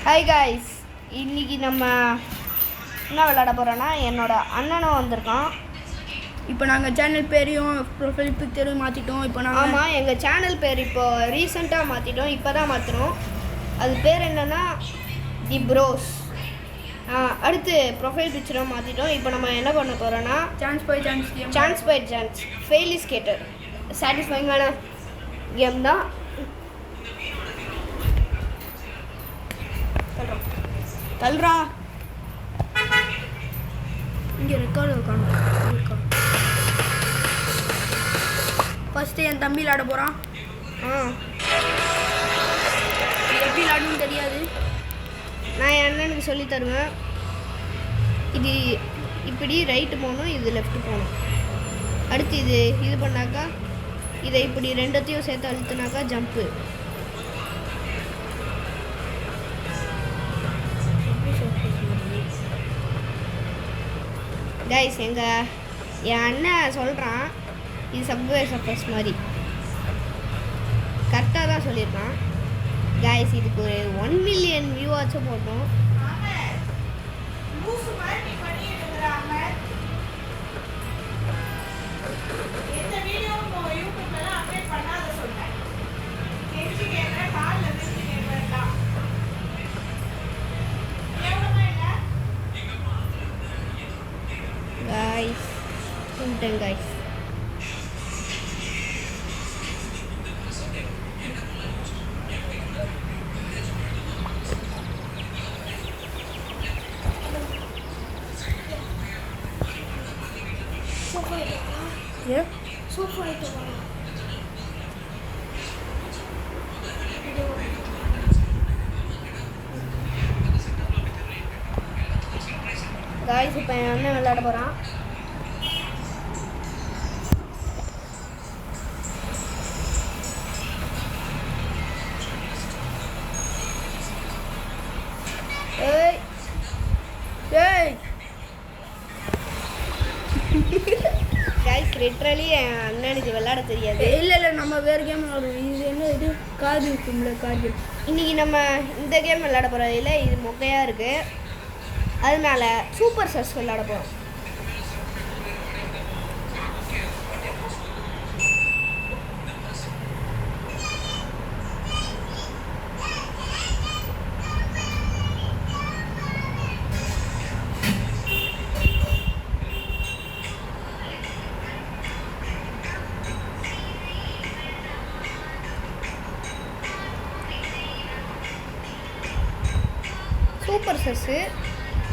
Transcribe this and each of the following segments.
Hi guys, இன்றைக்கி நம்ம என்ன விளையாட போகிறோன்னா என்னோட அண்ணனும் வந்திருக்கான். இப்போ நாங்கள் சேனல் பேரையும் ப்ரொஃபைல் பிக்சரையும் மாற்றிட்டோம். இப்போ நாங்கள் ஆமாம், எங்கள் சேனல் பேர் இப்போ ரீசெண்டாக மாற்றிட்டோம். இப்போ தான் மாற்றினோம். அது பேர் என்னென்னா தி ப்ரோஸ். அடுத்து ப்ரொஃபைல் பிக்சரும் மாற்றிட்டோம். இப்போ நம்ம என்ன பண்ண போகிறோன்னா chance by chance fail is கேட்டர் சாட்டிஸ்ஃபைங்கான கேம் தான். தல்றா இங்கே ரெக்கார்டு இருக்காங்க. ஃபஸ்ட்டு என் தம்பி விளாட போகிறான். எப்படி விளாடணும்னு தெரியாது. நான் என் அண்ணனுக்கு சொல்லி தருவேன். இது இப்படி ரைட்டு போகணும், இது லெஃப்ட்டு போகணும். அடுத்து இது பண்ணாக்கா இதை இப்படி ரெண்டத்தையும் சேர்த்து அழுத்தினாக்கா ஜம்ப்பு. கைஸ், என் அண்ணன் சொல்கிறான் இது சப்வே சர்ஃபஸ் மாதிரி. கரெக்டாக தான் சொல்லியிருக்கான். கைஸ், இதுக்கு ஒரு 1 மில்லியன் வியூவாச்சும் போட்டோம். Guys, சொல்லிட்டேன் guys. காய்ஸ், இப்போ என் அண்ணன் விளையாட போகிறான். ஏய் ஏய் காய்ஸ், லிட்ரலி என் அண்ணனுக்கு விளையாட தெரியாது. இல்லை நம்ம வேறு கேம் விளாடுவோம். இது என்ன இது கார்டு இருக்கும்ல, கார்டு. இன்றைக்கி நம்ம இந்த கேம் விளையாட போகிறதில்ல, இது மொக்கையாக இருக்குது. அதனால சூப்பர் சஸ் விளையாட போகிறோம்.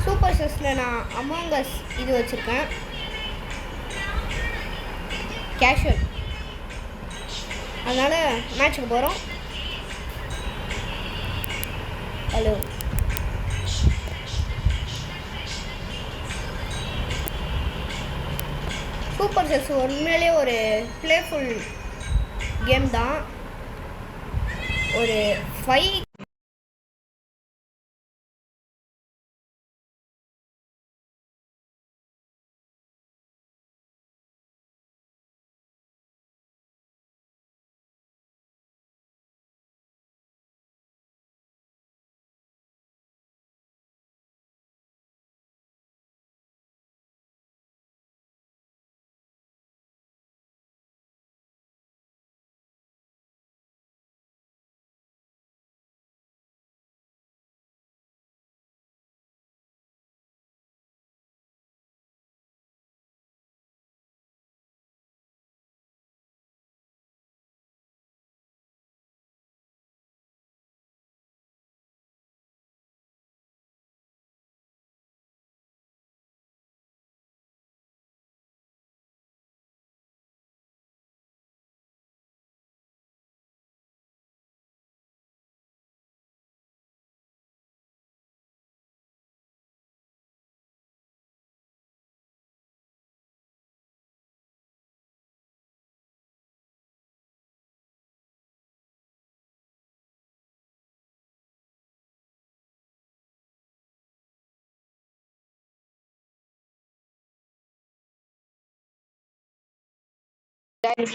சூப்பர் சஸ்ஸில் நான் அமாங் அஸ் இது வச்சுருக்கேன், கேஷுவல். அதனால் மேட்ச்சுக்கு போகிறோம். ஹலோ, சூப்பர் சஸ் உண்மையிலே ஒரு ப்ளேஃபுல் கேம் தான். ஒரு 5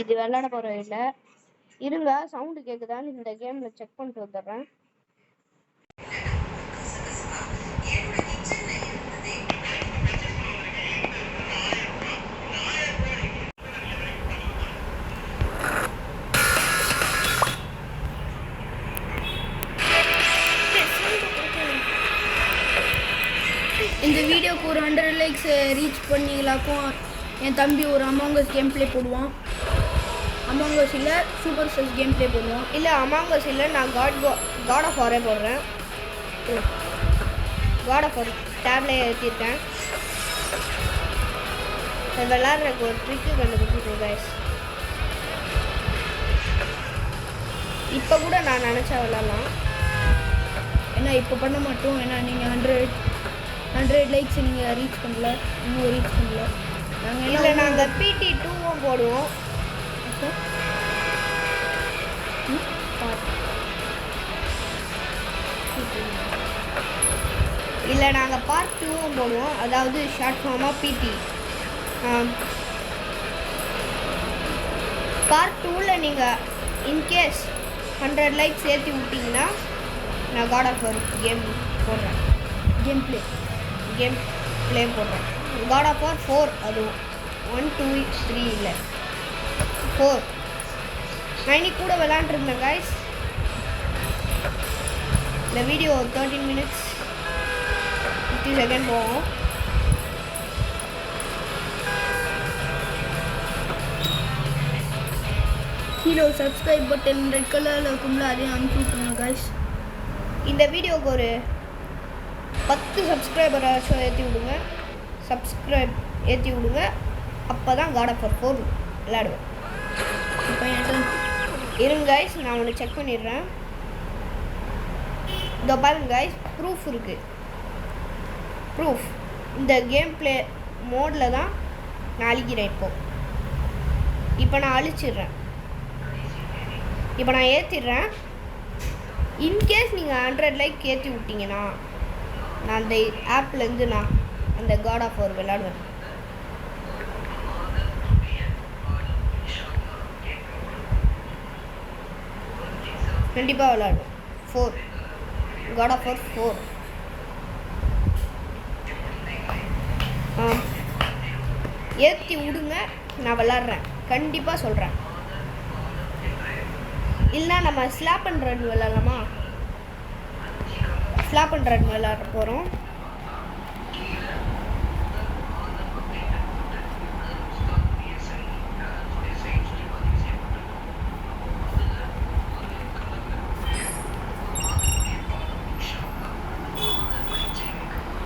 இது விளையாட போகிறோம். இல்லை இருங்க, சவுண்டு கேட்குதான்னு இந்த கேமில் செக் பண்ணிட்டு வந்துடுறேன். இந்த வீடியோக்கு ஒரு 100 லைக்ஸ் ரீச் பண்ணிங்களாக்கும் என் தம்பி ஒரு அமாங்கஸ் கேம் ப்ளே போடுவான். அமாங்கஸ் இல்லை சூப்பர் செல்ஸ் கேம் ப்ளே போடுவான். இல்லை அமாங்கஸ் இல்லை, நான் காட் ஆஃப் வாரே போடுறேன். காட் ஆஃப் வார் டேப்ல ஏற்றிருக்கேன். விளாட்றதுக்கு ஒரு ட்ரிக்கு கண்டுபிடிச்சிருக்கேன் கைஸ். இப்போ கூட நான் நினச்சா விளாட்லாம். ஏன்னா இப்போ பண்ண மாட்டோம். ஏன்னா நீங்கள் 100 லைக்ஸ் நீங்கள் ரீச் பண்ணல, இன்னும் ரீச் பண்ணல. நாங்கள் இல்லை நாங்கள் PT2 போடுவோம். இல்லை நாங்கள் பார்ட் 2 போடுவோம், அதாவது ஷார்ட் ஃபார்மாக PT. பார்ட் 2ல் நீங்கள் இன்கேஸ் 100 லைக்ஸ் ஏற்றி விட்டிங்கன்னா நான் காட் ஆஃப் வார் கேம் போடுறேன். கேம் ப்ளே போடுறேன். காட் ஆஃப் வார் 4, அதுவும் 1 2 3 இல்லை 4. நான் இன்னைக்கு கூட விளாண்டுருந்தேன் கைஸ். இந்த வீடியோ 13 minutes 50 செகண்ட் போகும். கீழே ஒரு சப்ஸ்கிரைப் பட்டன் ரெட் கலரில் இருக்கும்ல, அதையும் அனுப்பி விட்டுருங்க கைஸ். இந்த வீடியோவுக்கு ஒரு 10 சப்ஸ்கிரைபராச்சும் ஏற்றி விடுங்க. அப்போ தான் காட் ஆஃப் வார் 4 விளையாடுவேன். இப்போ என்கிட்ட இருங்க கைஸ், நான் ஒன்று செக் பண்ணிடுறேன். இதோ பாருங்க கைஸ், ப்ரூஃப் இருக்குது. இந்த கேம் ப்ளே மோடில் தான் நான் அழிக்கிறேன். இப்போ நான் அழிச்சிடுறேன். இப்போ நான் ஏற்றிடுறேன். இன்கேஸ் நீங்கள் 100 லைக் ஏற்றி விட்டிங்கன்னா நான் அந்த ஆப்லேருந்து நான் அந்த காட் ஆஃப் வார் விளையாடுவேன். கண்டிப்பாக விளையாடுவேன். 4 காட் ஆஃப் வார் 4. ஏற்றி விடுங்க, நான் விளாட்றேன். கண்டிப்பாக சொல்கிறேன். இல்லைனா நம்ம ஸ்லாப் அண்ட் ரன் விளாட்லாமா? ஸ்லாப் அண்ட் ரன் விளாட போகிறோம்.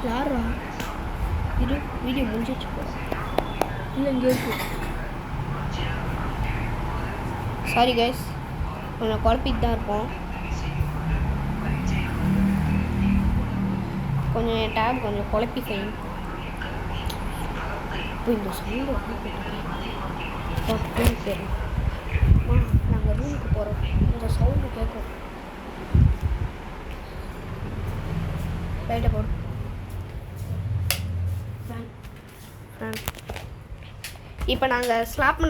யாரா இது வீடியோ முடிஞ்சிச்சு போகிறோம். இல்லை இங்கே இருக்கு. சாரி கைஸ், கொஞ்சம் குழப்பிட்டு தான் இருப்போம். கொஞ்சம் என் டேப் கொஞ்சம் குழப்பி செய்யும். இப்போ இந்த சவுண்டு போயிடும். நாங்கள் ரூமுக்கு போகிறோம். இந்த சவுண்டு கேட்கும். ரைட்டை போடும். இப்போ நாங்கள் ஸ்லாப்